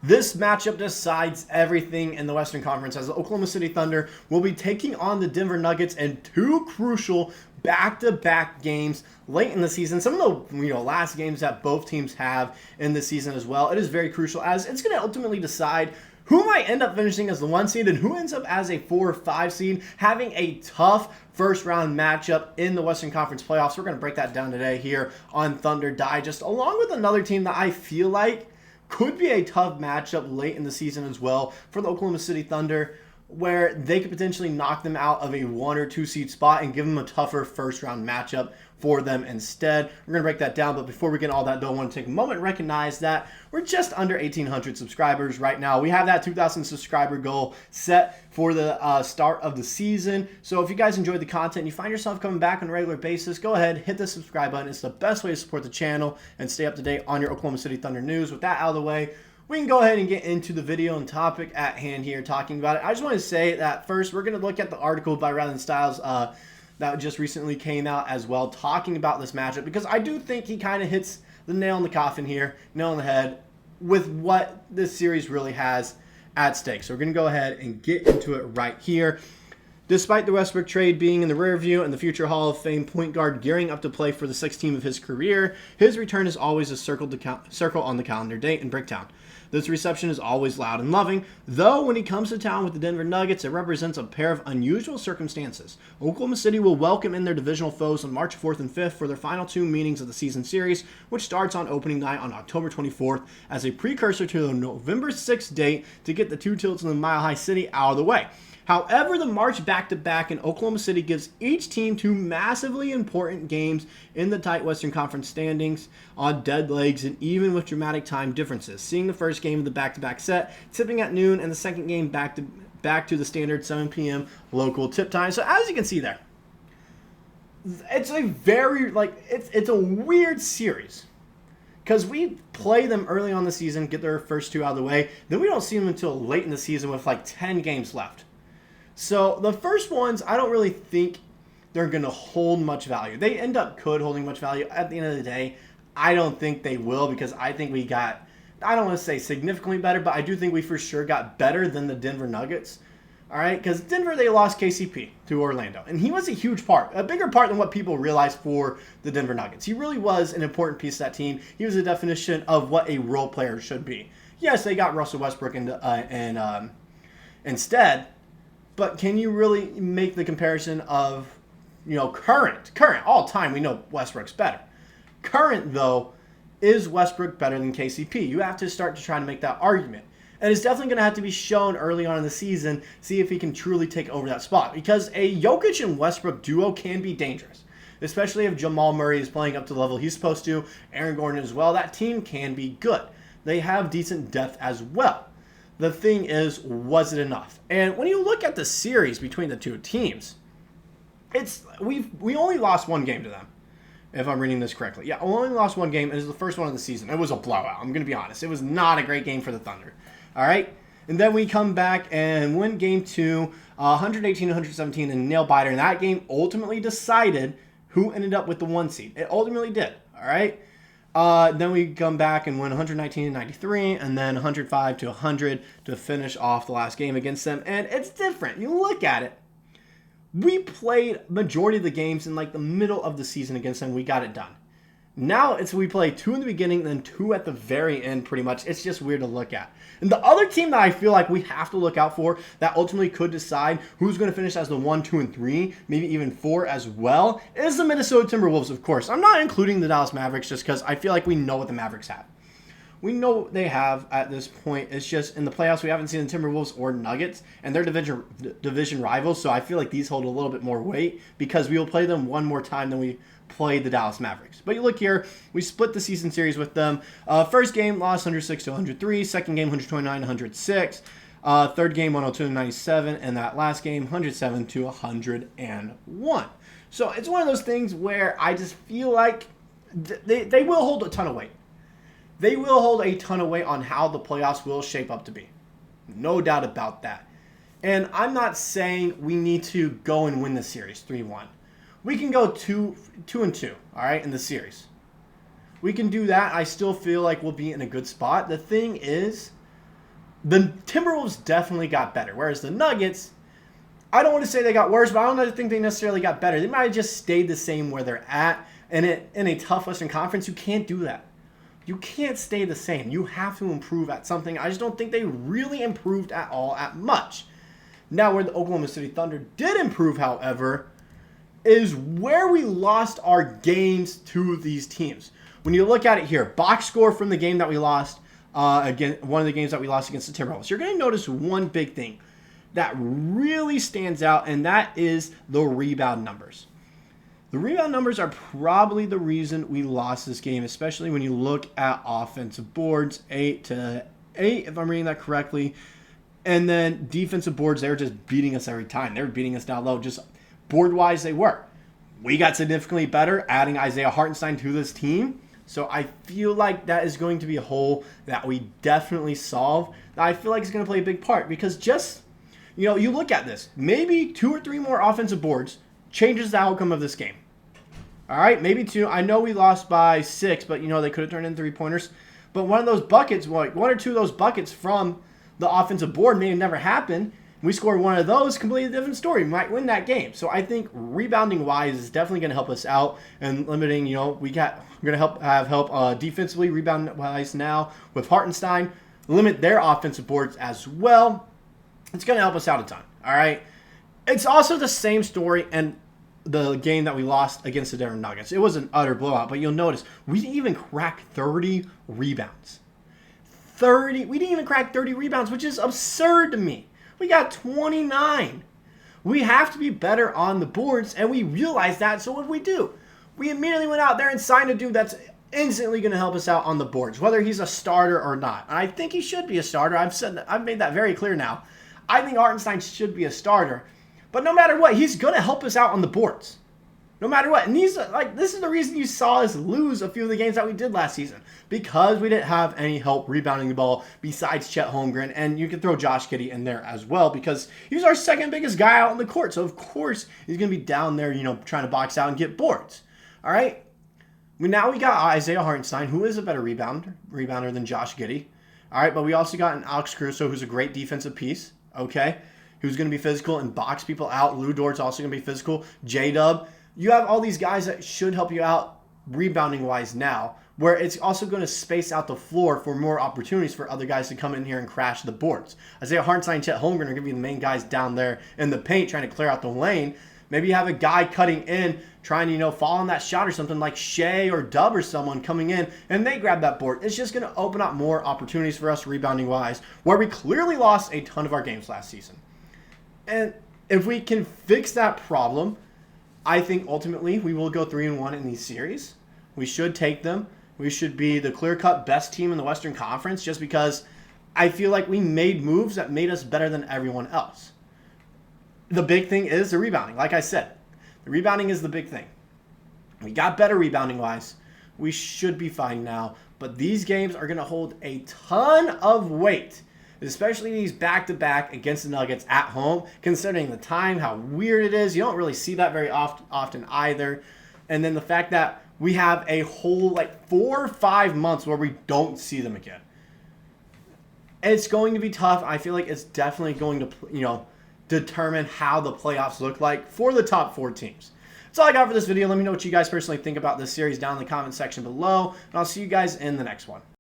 This matchup decides everything in the Western Conference as the Oklahoma City Thunder will be taking on the Denver Nuggets in two crucial back-to-back games late in the season. Some of the last games that both teams have in the season as well. It is very crucial as it's going to ultimately decide who might end up finishing as the 1 seed and who ends up as a 4 or 5 seed, having a tough first round matchup in the Western Conference playoffs. We're going to break that down today here on Thunder Digest, along with another team that I feel like could be a tough matchup late in the season as well for the Oklahoma City Thunder, where they could potentially knock them out of a 1 or 2 seed spot and give them a tougher first round matchup for them instead. We're going to break that down, but before we get all that done, I want to take a moment and recognize that we're just under 1,800 subscribers right now. We have that 2,000 subscriber goal set for the start of the season. So if you guys enjoyed the content and you find yourself coming back on a regular basis, go ahead, hit the subscribe button. It's the best way to support the channel and stay up to date on your Oklahoma City Thunder news. With that out of the way, we can go ahead and get into the video and topic at hand here talking about it. I just want to say that first, we're going to look at the article by Rylan Stiles that just recently came out as well, talking about this matchup, because I do think he kind of hits the nail in the coffin here, nail on the head, with what this series really has at stake. So we're going to go ahead and get into it right here. Despite the Westbrook trade being in the rear view and the future Hall of Fame point guard gearing up to play for the 6th team of his career, his return is always a circle on the calendar date in Bricktown. This reception is always loud and loving, though when he comes to town with the Denver Nuggets, it represents a pair of unusual circumstances. Oklahoma City will welcome in their divisional foes on March 4th and 5th for their final 2 meetings of the season series, which starts on opening night on October 24th as a precursor to the November 6th date to get the 2 tilts in the Mile High City out of the way. However, the March back-to-back in Oklahoma City gives each team 2 massively important games in the tight Western Conference standings on dead legs and even with dramatic time differences. Seeing the first game of the back-to-back set tipping at noon and the second game back to the standard 7 p.m. local tip time. So as you can see there, it's a very, it's a weird series. Because we play them early on the season, get their first 2 out of the way, then we don't see them until late in the season with 10 games left. So the first ones, I don't really think they're going to hold much value. They end up holding much value. At the end of the day, I don't think they will, because I think we got, I don't want to say significantly better, but I do think we for sure got better than the Denver Nuggets. All right, because Denver, they lost KCP to Orlando, and he was a huge part, a bigger part than what people realize for the Denver Nuggets. He really was an important piece of that team. He was a definition of what a role player should be. Yes, they got Russell Westbrook instead. But can you really make the comparison of, current, all time, we know Westbrook's better. Current, though, is Westbrook better than KCP? You have to start to try to make that argument. And it's definitely going to have to be shown early on in the season, see if he can truly take over that spot. Because a Jokic and Westbrook duo can be dangerous, especially if Jamal Murray is playing up to the level he's supposed to, Aaron Gordon as well. That team can be good. They have decent depth as well. The thing is, was it enough? And when you look at the series between the 2 teams, we only lost 1 game to them, if I'm reading this correctly. Yeah, we only lost 1 game, and it was the first one of the season. It was a blowout. I'm going to be honest. It was not a great game for the Thunder. All right? And then we come back and win game 2, 118-117, and nail biter. And that game ultimately decided who ended up with the 1 seed. It ultimately did. All right? Then we come back and win 119-93 and then 105-100 to finish off the last game against them. And it's different. You look at it. We played majority of the games in the middle of the season against them. We got it done. Now we play 2 in the beginning, then 2 at the very end pretty much. It's just weird to look at. And the other team that I feel like we have to look out for that ultimately could decide who's going to finish as the 1, 2, and 3, maybe even 4 as well, is the Minnesota Timberwolves, of course. I'm not including the Dallas Mavericks just because I feel like we know what the Mavericks have. We know what they have at this point. It's just in the playoffs, we haven't seen the Timberwolves or Nuggets, and they're division rivals, so I feel like these hold a little bit more weight because we will play them 1 more time than we played the Dallas Mavericks. But you look here, we split the season series with them. First game, lost 106-103. Second game, 129-106. Third game, 102-97. And that last game, 107-101. So it's one of those things where I just feel like they will hold a ton of weight. They will hold a ton of weight on how the playoffs will shape up to be. No doubt about that. And I'm not saying we need to go and win the series 3-1. We can go 2-2, all right, in the series. We can do that. I still feel like we'll be in a good spot. The thing is, the Timberwolves definitely got better, whereas the Nuggets, I don't want to say they got worse, but I don't think they necessarily got better. They might have just stayed the same where they're at. And in a tough Western Conference, you can't do that. You can't stay the same. You have to improve at something. I just don't think they really improved at all at much. Now, where the Oklahoma City Thunder did improve, however, is where we lost our games to these teams. When you look at it here, box score from the game that we lost, again, one of the games that we lost against the Timberwolves, you're going to notice one big thing that really stands out, and that is the rebound numbers. The rebound numbers are probably the reason we lost this game, especially when you look at offensive boards, 8-8, if I'm reading that correctly. And then defensive boards, they were just beating us every time. They were beating us down low. Just board-wise, they were. We got significantly better adding Isaiah Hartenstein to this team. So I feel like that is going to be a hole that we definitely solve. That I feel like is going to play a big part because just, you look at this. Maybe 2 or 3 more offensive boards changes the outcome of this game. All right, maybe 2. I know we lost by 6, but, they could have turned in 3-pointers. But one of those buckets, like 1 or 2 of those buckets from the offensive board may have never happened. We scored one of those, completely different story. We might win that game. So I think rebounding-wise is definitely going to help us out and limiting, we're going to have help defensively, rebound-wise now with Hartenstein, limit their offensive boards as well. It's going to help us out a ton, all right? It's also the same story and the game that we lost against the Denver Nuggets. It was an utter blowout, but you'll notice we didn't even crack 30 rebounds. We didn't even crack 30 rebounds, which is absurd to me. We got 29. We have to be better on the boards, and we realize that, so what do? We immediately went out there and signed a dude that's instantly going to help us out on the boards, whether he's a starter or not. And I think he should be a starter. I've made that very clear now. I think Hartenstein should be a starter. But no matter what, he's going to help us out on the boards. No matter what. And this is the reason you saw us lose a few of the games that we did last season. Because we didn't have any help rebounding the ball besides Chet Holmgren. And you can throw Josh Giddey in there as well because he's our second biggest guy out on the court. So, of course, he's going to be down there, trying to box out and get boards. All right? Now we got Isaiah Hartenstein, who is a better rebounder than Josh Giddey. All right? But we also got an Alex Caruso, who's a great defensive piece. Okay? Who's going to be physical and box people out. Lou Dort's also going to be physical. J-Dub. You have all these guys that should help you out rebounding-wise now, where it's also going to space out the floor for more opportunities for other guys to come in here and crash the boards. Isaiah Hartenstein and Chet Holmgren are going to be the main guys down there in the paint trying to clear out the lane. Maybe you have a guy cutting in, trying to, fall on that shot or something like Shai or Dub or someone coming in, and they grab that board. It's just going to open up more opportunities for us rebounding-wise, where we clearly lost a ton of our games last season. And if we can fix that problem, I think ultimately we will go 3-1 in these series. We should take them. We should be the clear-cut best team in the Western Conference just because I feel like we made moves that made us better than everyone else. The big thing is the rebounding. Like I said, the rebounding is the big thing. We got better rebounding-wise. We should be fine now. But these games are going to hold a ton of weight, especially these back-to-back against the Nuggets at home, considering the time, how weird it is. You don't really see that very often either. And then the fact that we have a whole 4 or 5 months where we don't see them again. It's going to be tough. I feel like it's definitely going to, determine how the playoffs look like for the top 4 teams. That's all I got for this video. Let me know what you guys personally think about this series down in the comment section below. And I'll see you guys in the next one.